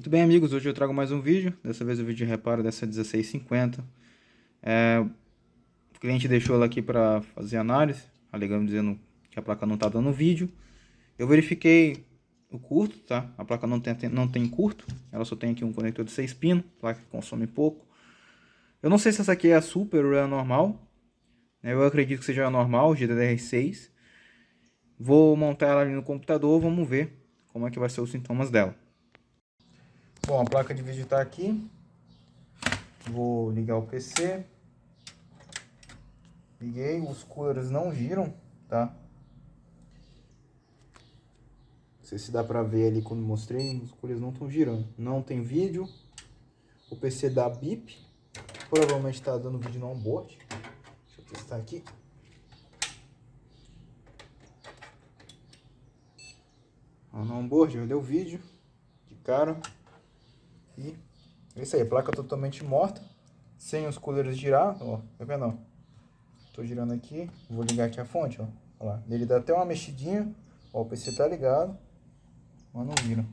Muito bem, amigos, hoje eu trago mais um vídeo, dessa vez o vídeo de reparo dessa 1650. O cliente deixou ela aqui para fazer análise, alegando dizendo que a placa não está dando vídeo. Eu verifiquei o curto, tá? A placa não tem curto, ela só tem aqui um conector de 6 pinos, placa que consome pouco. Eu não sei se essa aqui é a super ou é a normal, né? Eu acredito que seja a normal, GDDR6. Vou montar ela ali no computador, vamos ver como é que vai ser os sintomas dela. Bom, a placa de vídeo está aqui. Vou ligar o PC. Liguei, os coolers não giram, tá? Não sei se dá pra ver ali quando mostrei, os coolers não estão girando. Não tem vídeo. O PC dá bip. Provavelmente tá dando vídeo no onboard. Deixa eu testar aqui. No onboard já deu vídeo de cara. E é isso aí, a placa totalmente morta. Sem os coolers girar, ó, tá vendo? Ó? Tô girando aqui, vou ligar aqui a fonte, ó. Olha lá, ele dá até uma mexidinha. Ó, o PC tá ligado, mas não vira.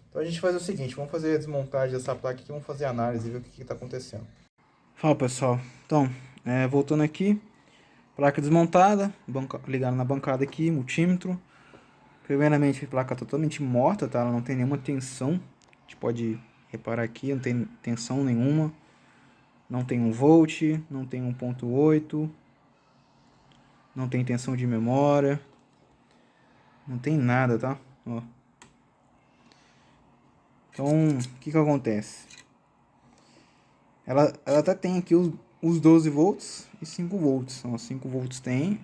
Então a gente faz o seguinte, vamos fazer a desmontagem dessa placa aqui, vamos fazer a análise e ver o que está acontecendo. Fala pessoal, então, voltando aqui, placa desmontada, ligada na bancada aqui, multímetro. Primeiramente a placa totalmente morta, tá? Ela não tem nenhuma tensão, a gente pode reparar aqui, não tem tensão nenhuma. Não tem 1 volt, não tem 1.8, não tem tensão de memória, não tem nada, tá? Ó. Então, o que acontece? Ela até tem aqui os 12 volts e 5 volts. Então, 5 volts tem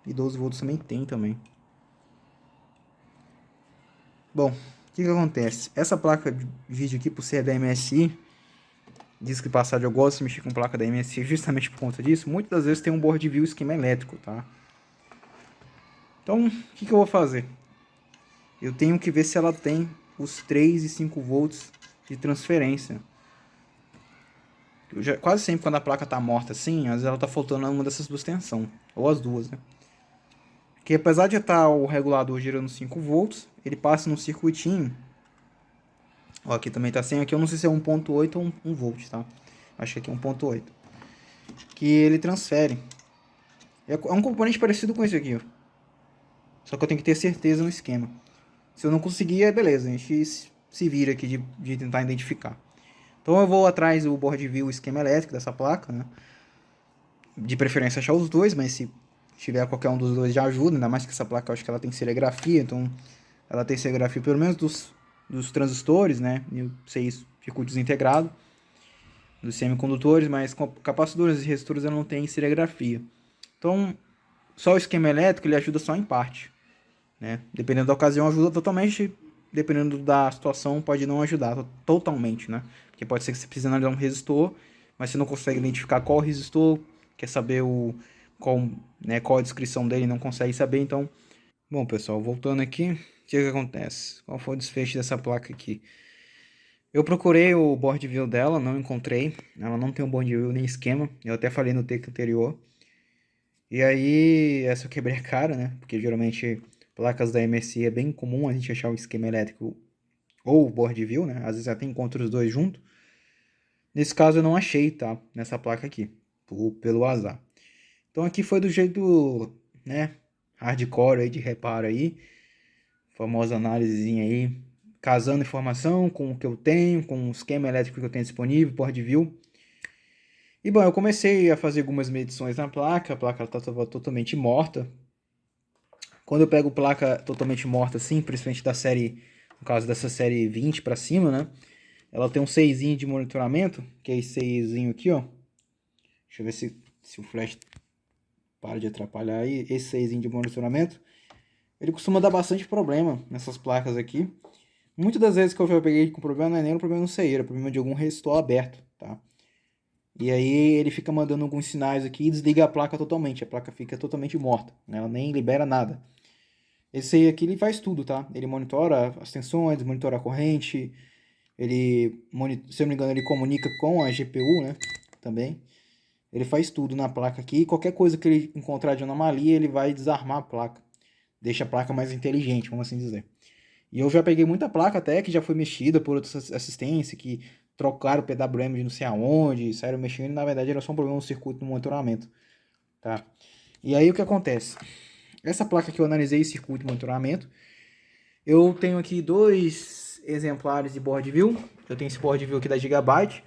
e 12 volts também tem também. Bom, o que acontece? Essa placa de vídeo aqui, por ser da MSI, diz que passagem eu gosto de mexer com placa da MSI justamente por conta disso. Muitas das vezes tem um board view esquema elétrico, tá? Então, o que eu vou fazer? Eu tenho que ver se ela tem os 3 e 5 volts de transferência. Quase sempre quando a placa tá morta assim, às vezes ela tá faltando uma dessas duas tensões. Ou as duas, né? Que apesar de estar o regulador girando 5 volts, ele passa num circuitinho. Ó, aqui também tá sem, aqui eu não sei se é 1.8 ou 1 volt, tá? Acho que aqui é 1.8. Que ele transfere. É um componente parecido com esse aqui, ó. Só que eu tenho que ter certeza no esquema. Se eu não conseguir, beleza, a gente se vira aqui de tentar identificar. Então eu vou atrás do board view, o esquema elétrico dessa placa, né? De preferência achar os dois, mas se tiver qualquer um dos dois já ajuda, ainda mais que essa placa eu acho que ela tem serigrafia, então ela tem serigrafia pelo menos dos transistores, né? E 6 circuitos integrados, dos semicondutores, mas com capacitores e resistores ela não tem serigrafia. Então, só o esquema elétrico ele ajuda só em parte, né? Dependendo da ocasião ajuda totalmente, dependendo da situação pode não ajudar totalmente, né? Porque pode ser que você precise analisar um resistor, mas você não consegue identificar qual resistor, quer saber qual a descrição dele, não consegue saber, então... Bom, pessoal, voltando aqui, o que acontece? Qual foi o desfecho dessa placa aqui? Eu procurei o board view dela, não encontrei. Ela não tem um board view nem esquema, eu até falei no take anterior. E aí, essa eu quebrei a cara, né? Porque geralmente placas da MSI é bem comum a gente achar o esquema elétrico ou o board view, né? Às vezes até encontra os dois juntos. Nesse caso eu não achei, tá? Nessa placa aqui, pelo azar. Então aqui foi do jeito, né? Hardcore aí de reparo aí. Famosa análisezinha aí. Casando informação com o que eu tenho, com o esquema elétrico que eu tenho disponível, board view. E bom, eu comecei a fazer algumas medições na placa. A placa estava totalmente morta. Quando eu pego placa totalmente morta assim, principalmente da série, no caso dessa série 20 para cima, né? Ela tem um 6 de monitoramento, que é esse 6 aqui, ó. Deixa eu ver se o flash para de atrapalhar aí. Esse 6 de monitoramento, ele costuma dar bastante problema nessas placas aqui. Muitas das vezes que eu já peguei com problema, não é nem um problema no CI, era problema de algum resistor aberto, tá? E aí ele fica mandando alguns sinais aqui e desliga a placa totalmente. A placa fica totalmente morta, né? Ela nem libera nada. Esse aí aqui ele faz tudo, tá? Ele monitora as tensões, monitora a corrente, se eu não me engano, ele comunica com a GPU, né? Também. Ele faz tudo na placa aqui. E qualquer coisa que ele encontrar de anomalia, ele vai desarmar a placa. Deixa a placa mais inteligente, vamos assim dizer. E eu já peguei muita placa até que já foi mexida por outras assistências, que trocaram o PWM de não sei aonde, saíram mexendo, e na verdade era só um problema no circuito no monitoramento, tá? E aí o que acontece? Essa placa que eu analisei, circuito de monitoramento, eu tenho aqui dois exemplares de board view. Eu tenho esse board view aqui da Gigabyte,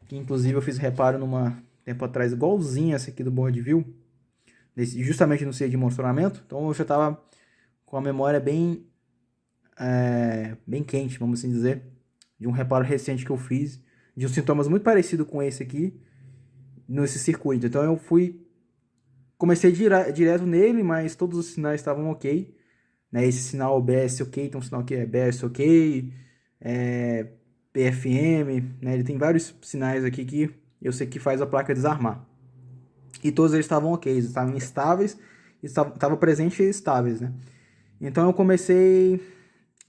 que inclusive eu fiz reparo numa tempo atrás igualzinha essa aqui do board view, justamente no C de monitoramento. Então eu já estava com a memória bem quente, vamos assim dizer, de um reparo recente que eu fiz, de uns sintomas muito parecidos com esse aqui, nesse circuito. Então eu comecei direto nele, mas todos os sinais estavam ok, né? Esse sinal OBS ok, tem um sinal que é BS ok, PFM, né? Ele tem vários sinais aqui que eu sei que faz a placa desarmar. E todos eles estavam ok, estavam estáveis, estavam presentes e estáveis, né? Então eu comecei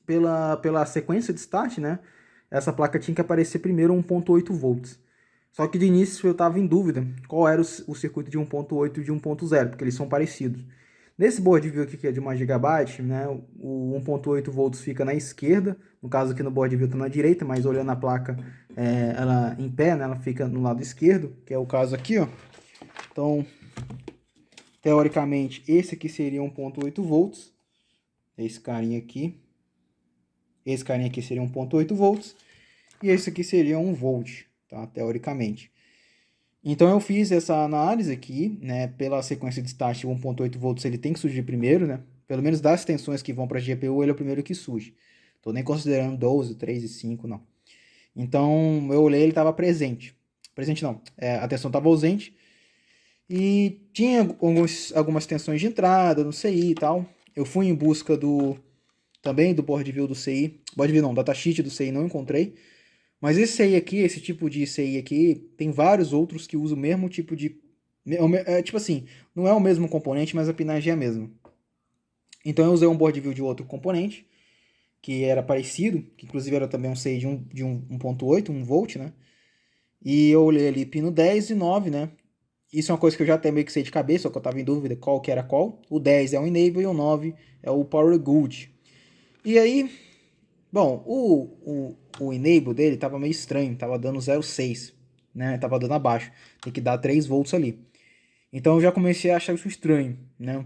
pela sequência de start, né? Essa placa tinha que aparecer primeiro 1.8 volts. Só que de início eu estava em dúvida qual era o circuito de 1.8 e de 1.0, porque eles são parecidos. Nesse board view aqui, que é de 1 GB, né, o 1.8 volts fica na esquerda, no caso aqui no board view está na direita, mas olhando a placa ela em pé, né, ela fica no lado esquerdo, que é o caso aqui, ó. Então, teoricamente, esse aqui seria 1.8 volts, esse carinha aqui. Esse carinha aqui seria 1.8 volts e esse aqui seria 1 volt, tá? Teoricamente. Então eu fiz essa análise aqui, né? Pela sequência de start, 1.8 volts ele tem que surgir primeiro, né? Pelo menos das tensões que vão para a GPU, ele é o primeiro que surge. Tô nem considerando 12, 3 e 5, não. Então eu olhei, ele estava presente. Presente não, a tensão estava ausente. E tinha algumas tensões de entrada no CI e tal. Eu fui em busca também do board view do CI. Board view não, datasheet do CI não encontrei. Mas esse CI aqui, esse tipo de CI aqui, tem vários outros que usam o mesmo tipo de... tipo assim, não é o mesmo componente, mas a pinagem é a mesma. Então eu usei um board view de outro componente, que era parecido, que inclusive era também um CI de 1.8, 1 volt, né? E eu olhei ali pino 10 e 9, né? Isso é uma coisa que eu já até meio que sei de cabeça, só que eu estava em dúvida qual que era qual. O 10 é o Enable e o 9 é o Power Good. E aí, bom, o Enable dele tava meio estranho, tava dando 0,6, né? Tava dando abaixo, tem que dar 3 volts ali. Então eu já comecei a achar isso estranho, né?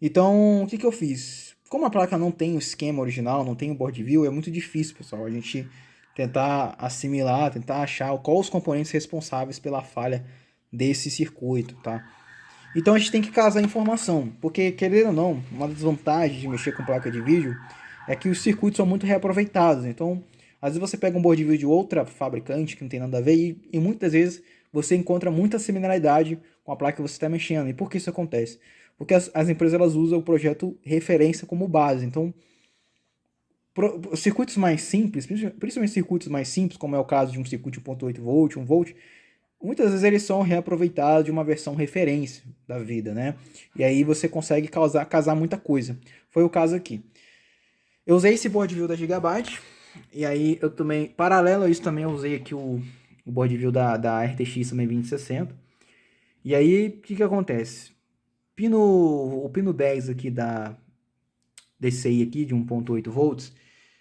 Então, o que eu fiz? Como a placa não tem o esquema original, não tem o board view, é muito difícil, pessoal, a gente tentar assimilar, tentar achar quais os componentes responsáveis pela falha desse circuito, tá? Então a gente tem que casar a informação, porque querendo ou não, uma das vantagens de mexer com placa de vídeo é que os circuitos são muito reaproveitados. Então, às vezes você pega um board view de outra fabricante que não tem nada a ver e muitas vezes você encontra muita similaridade com a placa que você está mexendo. E por que isso acontece? Porque as empresas elas usam o projeto referência como base. Então, circuitos mais simples, principalmente circuitos mais simples, como é o caso de um circuito de 1.8 volt, 1 volt, muitas vezes eles são reaproveitados de uma versão referência da vida, né? E aí você consegue casar muita coisa. Foi o caso aqui. Eu usei esse board view da Gigabyte, e aí eu também, paralelo a isso também eu usei aqui o board view da RTX também 2060. E aí, o que acontece? O pino 10 aqui desse aí aqui, de 1.8 volts,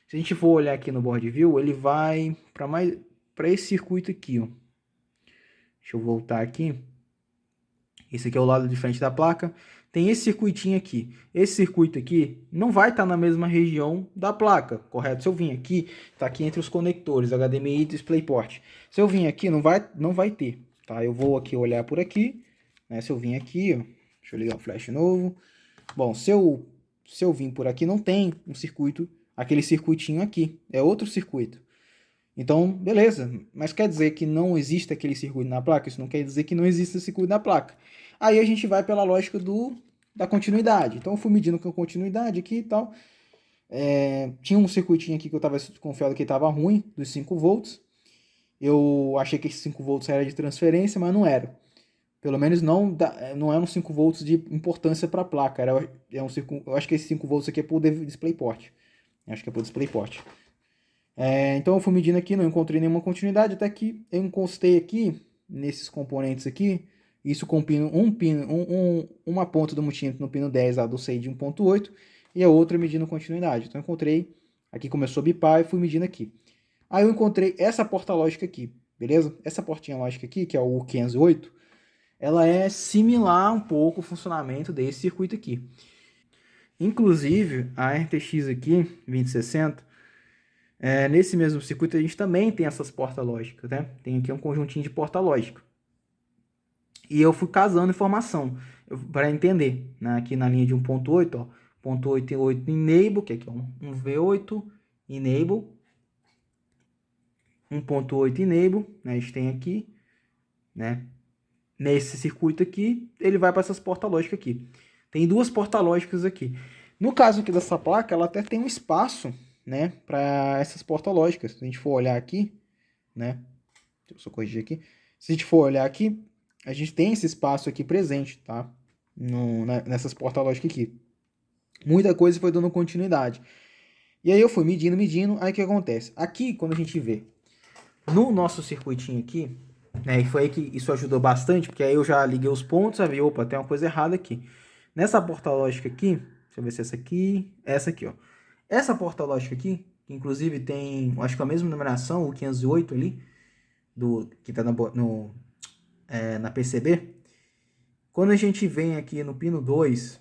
se a gente for olhar aqui no board view, ele vai para esse circuito aqui, ó. Deixa eu voltar aqui. Esse aqui é o lado de frente da placa. Tem esse circuitinho aqui. Esse circuito aqui não vai estar na mesma região da placa, correto? Se eu vim aqui, está aqui entre os conectores HDMI e DisplayPort. Se eu vim aqui, não vai ter, tá? Eu vou aqui olhar por aqui, né? Se eu vim aqui, ó, deixa eu ligar o flash novo. Bom, se eu vim por aqui, não tem um circuito, aquele circuitinho aqui. É outro circuito. Então, beleza, mas quer dizer que não existe aquele circuito na placa? Isso não quer dizer que não existe esse circuito na placa. Aí a gente vai pela lógica da continuidade. Então eu fui medindo com a continuidade aqui e tal. Tinha um circuitinho aqui que eu estava confiado que estava ruim, dos 5 volts. Eu achei que esses 5 volts era de transferência, mas não era. Pelo menos não eram 5 volts de importância para a placa. Eu acho que esse 5 volts aqui é por DisplayPort. Acho que é por DisplayPort. Então eu fui medindo aqui, não encontrei nenhuma continuidade, até que eu encostei aqui, nesses componentes aqui, isso com uma ponta do multímetro no pino 10 lá do CI de 1.8, e a outra medindo continuidade. Então eu encontrei, aqui começou a bipar e fui medindo aqui. Aí eu encontrei essa porta lógica aqui, beleza? Essa portinha lógica aqui, que é o 508, ela é similar um pouco ao funcionamento desse circuito aqui. Inclusive, a RTX aqui, 2060, nesse mesmo circuito a gente também tem essas portas lógicas, né? Tem aqui um conjuntinho de porta lógica. E eu fui casando informação para entender, né? Aqui na linha de 1.8, ó, 1.8 enable, que aqui é um V8 enable, 1.8 enable, né? A gente tem aqui, né? Nesse circuito aqui, ele vai para essas portas lógicas aqui. Tem duas portas lógicas aqui. No caso aqui dessa placa, ela até tem um espaço, né, para essas portas lógicas. Se a gente for olhar aqui, né, deixa eu só corrigir aqui. Se a gente for olhar aqui, a gente tem esse espaço aqui presente, tá? Nessas portas lógicas aqui. Muita coisa foi dando continuidade. E aí eu fui medindo, aí o que acontece? Aqui, quando a gente vê no nosso circuitinho aqui, né, e foi aí que isso ajudou bastante, porque aí eu já liguei os pontos, e vi, opa, tem uma coisa errada aqui. Nessa porta lógica aqui, deixa eu ver se é essa aqui, ó. Essa porta lógica aqui, que inclusive tem, acho que a mesma numeração, o 508 ali, que tá na PCB. Quando a gente vem aqui no pino 2,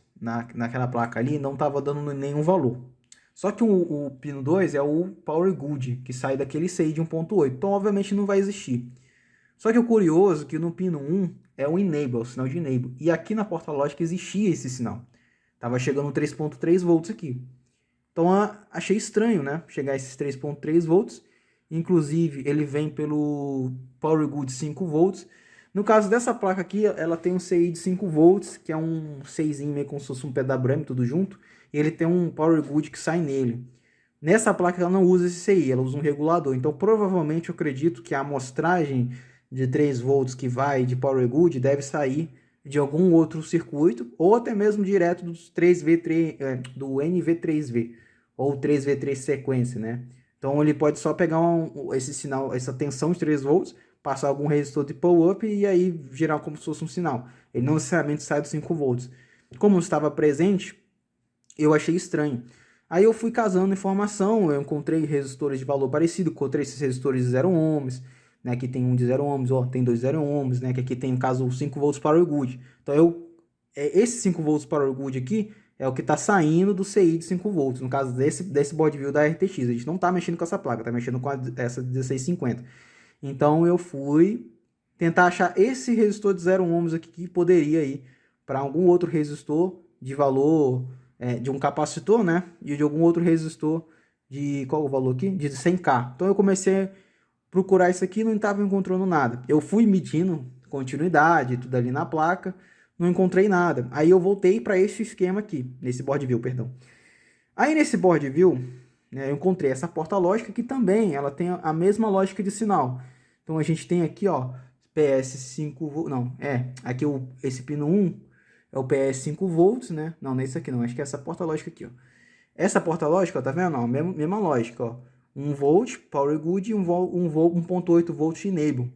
naquela placa ali, não estava dando nenhum valor. Só que o pino 2 é o Power Good, que sai daquele CI de 1.8. Então, obviamente, não vai existir. Só que o curioso é que no pino 1 é o Enable, o sinal de Enable. E aqui na porta lógica existia esse sinal. Tava chegando 3.3 volts aqui. Então, achei estranho, né? Chegar a esses 3.3 volts. Inclusive, ele vem pelo Power Good 5 volts. No caso dessa placa aqui, ela tem um CI de 5 volts, que é um 6 meio como se fosse um PWM, tudo junto. E ele tem um Power Good que sai nele. Nessa placa ela não usa esse CI, ela usa um regulador. Então, provavelmente, eu acredito que a amostragem de 3 volts que vai de Power Good deve sair de algum outro circuito, ou até mesmo direto dos 3V3, do NV3V, ou 3V3 sequência, né? Então, ele pode só pegar esse sinal, essa tensão de 3 volts, passar algum resistor de pull-up e aí gerar como se fosse um sinal. Ele não necessariamente sai dos 5 volts. Como estava presente, eu achei estranho. Aí eu fui casando informação, eu encontrei resistores de valor parecido, encontrei esses resistores de 0 ohms, né, aqui tem um de 0 ohms, ó, tem dois 0 ohms, né, que aqui tem, no caso, 5 volts Power Good. Então, esse 5 volts Power Good aqui é o que está saindo do CI de 5 volts, no caso desse board view da RTX. A gente não está mexendo com essa placa, está mexendo com essa 1650. Então eu fui tentar achar esse resistor de 0 ohms aqui que poderia ir para algum outro resistor de valor de um capacitor, né? E de algum outro resistor de qual o valor aqui? De 100K. Então eu comecei a procurar isso aqui e não estava encontrando nada. Eu fui medindo continuidade, tudo ali na placa, não encontrei nada. Aí eu voltei para esse esquema aqui, nesse board view, perdão. Aí nesse board view, né, eu encontrei essa porta lógica que também ela tem a mesma lógica de sinal. Então a gente tem aqui, ó, PS5, não, aqui esse pino 1 é o PS5 volts, né? Não, não é isso aqui não, acho que é essa porta lógica aqui, ó. Essa porta lógica, ó, tá vendo? Ó, mesma lógica, ó. 1 volt Power Good e 1.8 volt Enable.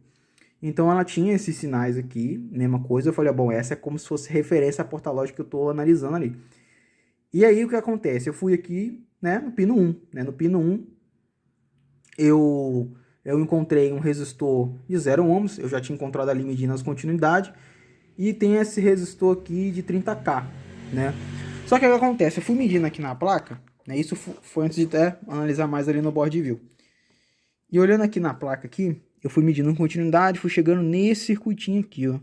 Então ela tinha esses sinais aqui, mesma coisa. Eu falei, bom, essa é como se fosse referência à porta lógica que eu estou analisando ali. E aí o que acontece? Eu fui aqui, né, no pino 1. Né, no pino 1 eu encontrei um resistor de 0 ohms. Eu já tinha encontrado ali medindo as continuidades. E tem esse resistor aqui de 30K, né? Só que o que acontece? Eu fui medindo aqui na placa, né? Isso foi antes de até analisar mais ali no board view. E olhando aqui na placa aqui, eu fui medindo continuidade, fui chegando nesse circuitinho aqui, ó.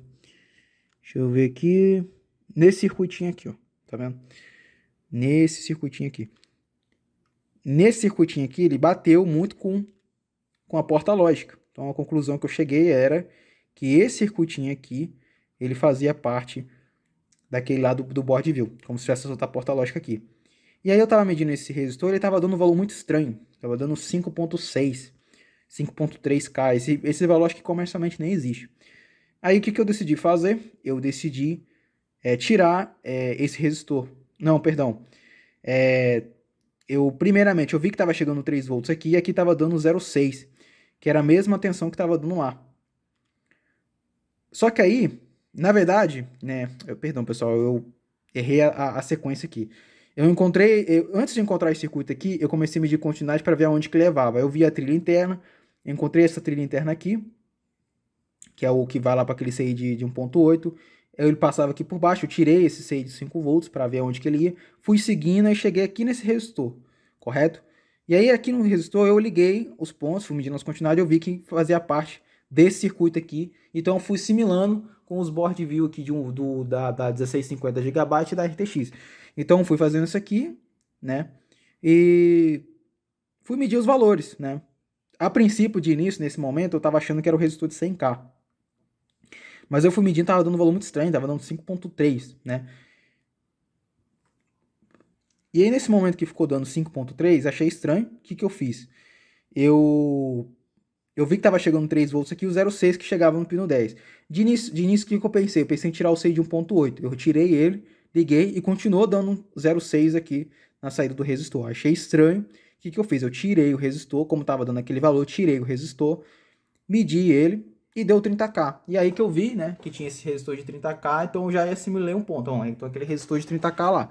Deixa eu ver aqui. Nesse circuitinho aqui, ó. Tá vendo? Nesse circuitinho aqui. Nesse circuitinho aqui, ele bateu muito com a porta lógica. Então, a conclusão que eu cheguei era que esse circuitinho aqui, ele fazia parte daquele lado do board view, como se tivesse outra porta lógica aqui. E aí eu tava medindo esse resistor, ele tava dando um valor muito estranho. Tava dando 5.6, 5.3K. Esse valor acho que comercialmente nem existe. Aí o que eu decidi fazer? Eu decidi tirar esse resistor. Não, perdão. Primeiramente, eu vi que estava chegando 3 volts aqui e aqui estava dando 0,6, que era a mesma tensão que estava dando lá. Só que aí, na verdade, né, perdão pessoal, eu errei a sequência aqui. Antes de encontrar esse circuito aqui, eu comecei a medir continuidade para ver aonde que levava. Eu vi a trilha interna, encontrei essa trilha interna aqui, que é o que vai lá para aquele CI de 1.8. Ele passava aqui por baixo, eu tirei esse CI de 5 volts para ver aonde que ele ia. Fui seguindo e cheguei aqui nesse resistor, correto? E aí aqui no resistor eu liguei os pontos, fui medindo as continuidades, eu vi que fazia parte desse circuito aqui. Então eu fui simulando com os board view aqui da 1650 GB e da RTX. Então fui fazendo isso aqui, né? E fui medir os valores, né? A princípio, de início, nesse momento, eu tava achando que era o resistor de 100k. Mas eu fui medindo, tava dando um valor muito estranho, tava dando 5.3, né? E aí, nesse momento que ficou dando 5.3, achei estranho. O que que eu fiz? Eu vi que tava chegando 3 volts aqui, o 0.6 que chegava no pino 10. De início, o que que eu pensei? Eu pensei em tirar o 6 de 1.8. Eu tirei ele, liguei e continuou dando 0.6 aqui na saída do resistor. Achei estranho. O que que eu fiz? Eu tirei o resistor, como tava dando aquele valor, tirei o resistor, medi ele e deu 30k. E aí que eu vi, né, que tinha esse resistor de 30k, então eu já assimilei um ponto. Então aquele resistor de 30k lá.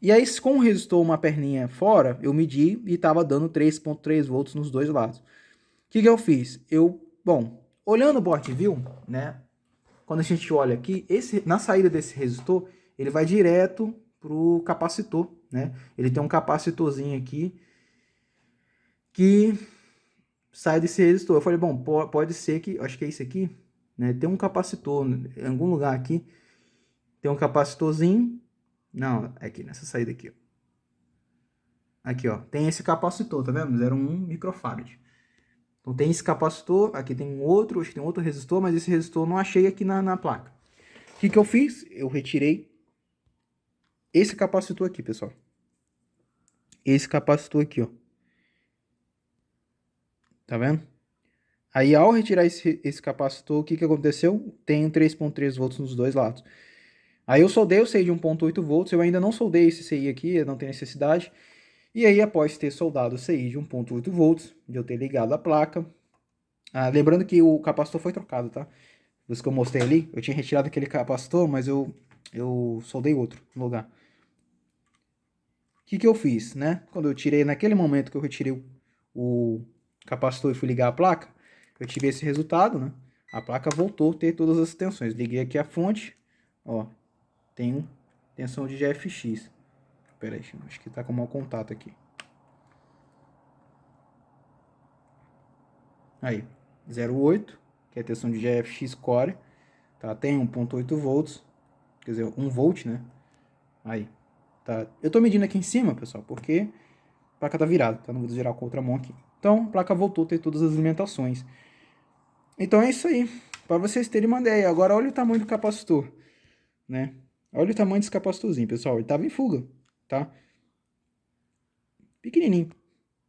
E aí, com o resistor uma perninha fora, eu medi e tava dando 3.3 volts nos dois lados. O que que eu fiz? Bom, olhando o board view, né, quando a gente olha aqui, na saída desse resistor, ele vai direto pro capacitor, né? Ele tem um capacitorzinho aqui que sai desse resistor. Eu falei, bom, pode ser que, acho que é isso aqui, né? Tem um capacitor em algum lugar aqui, tem um capacitorzinho. Não, é aqui, nessa saída aqui, ó. Aqui, ó, tem esse capacitor, tá vendo? 0,1 microfarad. Então tem esse capacitor, aqui tem um outro, acho que tem outro resistor, mas esse resistor eu não achei aqui na placa. O que que eu fiz? Eu retirei esse capacitor aqui, pessoal. Esse capacitor aqui, ó. Tá vendo? Aí, ao retirar esse capacitor, o que que aconteceu? Tem 3.3 volts nos dois lados. Aí eu soldei o CI de 1.8 volts, eu ainda não soldei esse CI aqui, não tem necessidade. E aí, após ter soldado o CI de 1.8 volts, de eu ter ligado a placa, lembrando que o capacitor foi trocado, tá? Isso que eu mostrei ali, eu tinha retirado aquele capacitor, mas eu soldei outro no lugar. O que que eu fiz, né? Quando eu tirei, naquele momento que eu retirei o capacitor e fui ligar a placa, eu tive esse resultado, né? A placa voltou a ter todas as tensões. Liguei aqui a fonte, ó, tem tensão de GFX. Pera aí, acho que tá com mau contato aqui. Aí, 0,8, que é a tensão de GFX Core, tá? Tem 1.8 volts, quer dizer, 1 volt, né? Aí, tá? Eu tô medindo aqui em cima, pessoal, porque a placa tá virada, tá? Não vou desvirar com a outra mão aqui. Então, a placa voltou a ter todas as alimentações. Então é isso aí, para vocês terem uma ideia. Agora, olha o tamanho do capacitor, né? Olha o tamanho desse capacitorzinho, pessoal. Ele tava em fuga, tá? Pequenininho,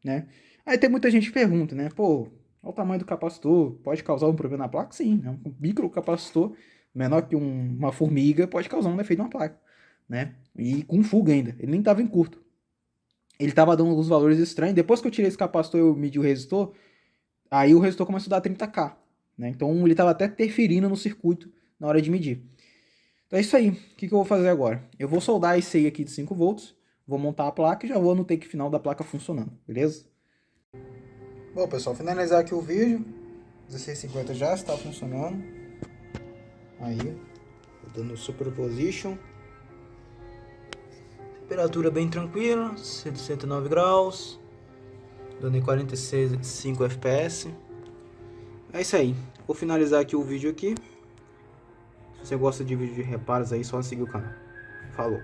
né? Aí tem muita gente que pergunta, né? Pô, olha o tamanho do capacitor, pode causar um problema na placa? Sim, né? Um microcapacitor menor que uma formiga pode causar um defeito na placa, né? E com fuga ainda. Ele nem estava em curto. Ele estava dando alguns valores estranhos. Depois que eu tirei esse capacitor e eu medi o resistor, aí o resistor começou a dar 30k, né? Então ele estava até interferindo no circuito na hora de medir. Então é isso aí. O que eu vou fazer agora? Eu vou soldar esse aí aqui de 5 volts, vou montar a placa e já vou no take final da placa funcionando, beleza? Bom, pessoal, finalizar aqui o vídeo. 1650 já está funcionando. Aí, dando superposition. Temperatura bem tranquila, 109 graus. Dando em 46,5 fps. É isso aí. Vou finalizar aqui o vídeo aqui. Se você gosta de vídeo de reparos aí, só seguir o canal. Falou!